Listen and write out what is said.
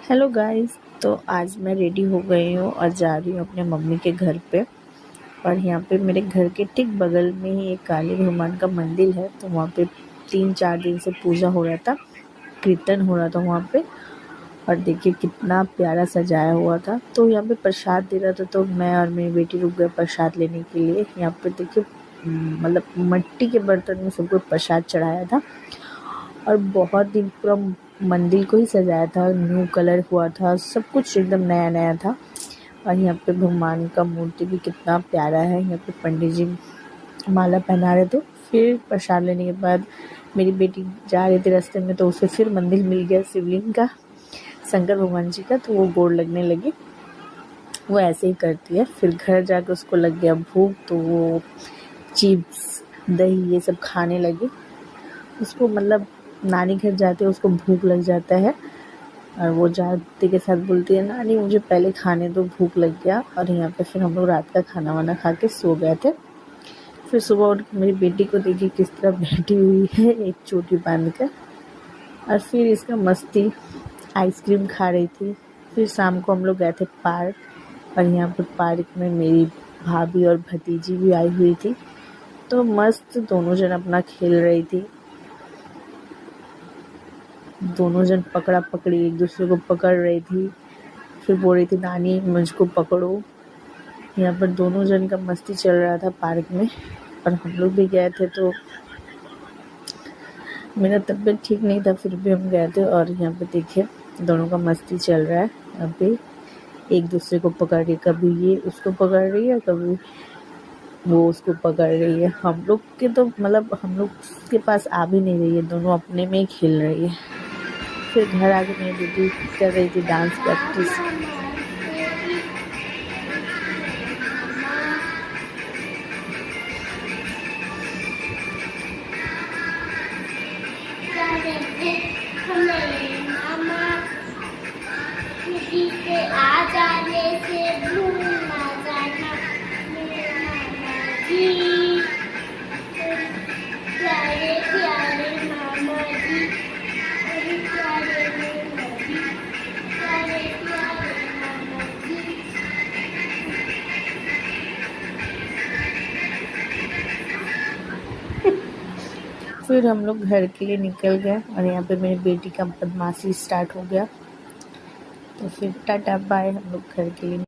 Hello guys. तो आज मैं रेडी हो गई हूँ और जा रही हूँ अपने मम्मी के घर पे। और यहाँ पे मेरे घर के ठीक बगल में ही एक काली भगवान का मंदिर है। तो वहाँ पे 3-4 दिन से पूजा हो रहा था, कीर्तन हो रहा था वहाँ पे। और देखिए कितना प्यारा सजाया हुआ था। तो यहाँ पे प्रसाद दे रहा था, तो मैं और मेरी बेटी रुक गए प्रसाद लेने के लिए। यहाँ पे देखिए मतलब मिट्टी के बर्तन में सबको प्रसाद चढ़ाया था। और बहुत दिन पूरा मंदिर को ही सजाया था, न्यू कलर हुआ था, सब कुछ एकदम नया नया था। और यहाँ पे भगवान का मूर्ति भी कितना प्यारा है। यहाँ पे पंडित जी माला पहना रहे थे। फिर प्रसाद लेने के बाद मेरी बेटी जा रही थी रास्ते में, तो उसे फिर मंदिर मिल गया शिवलिंग का, शंकर भगवान जी का। तो वो गोड़ लगने लगी, वो ऐसे ही करती है। फिर घर जाकर उसको लग गया भूख, तो वो चिप्स दही ये सब खाने लगी। उसको मतलब नानी घर जाते उसको भूख लग जाता है, और वो जाते के साथ बोलती है नानी मुझे पहले खाने दो, भूख लग गया। और यहाँ पे फिर हम लोग रात का खाना वाना खा के सो गए थे। फिर सुबह उठ के मेरी बेटी को देखी किस तरह बैठी हुई है एक चोटी बांध कर, और फिर इसका मस्ती, आइसक्रीम खा रही थी। फिर शाम को हम लोग गए थे पार्क, और यहाँ पर पार्क में मेरी भाभी और भतीजी भी आई हुई थी। तो मस्त दोनों जन अपना खेल रही थी। दोनों जन पकड़ा पकड़ी एक दूसरे को पकड़ रही थी। फिर बोल रही थी नानी मुझको पकड़ो। यहाँ पर दोनों जन का मस्ती चल रहा था पार्क में। और हम लोग भी गए थे, तो मेरा तबीयत ठीक नहीं था, फिर भी हम गए थे। और यहाँ पे देखिए दोनों का मस्ती चल रहा है। अभी एक दूसरे को पकड़ रही, कभी ये उसको पकड़ रही है, कभी वो उसको पकड़ रही है। हम लोग के तो मतलब हम लोग के पास आ भी नहीं रही है, दोनों अपने में ही खेल रही है। फिर घर आके मेरी बेटी कर रही थी डांस प्रैक्टिस। आ जाने से भूल ना जाना मेरे मामा जी, प्यारे प्यारे मामा जी, अरे प्यारे मामा जी, प्यारे प्यारे मामा जी। फिर हम लोग घर के लिए निकल गए, और यहाँ पे मेरी बेटी का बदमाशी स्टार्ट हो गया। तो फिर टाटा बाय, हम लोग घर के लिए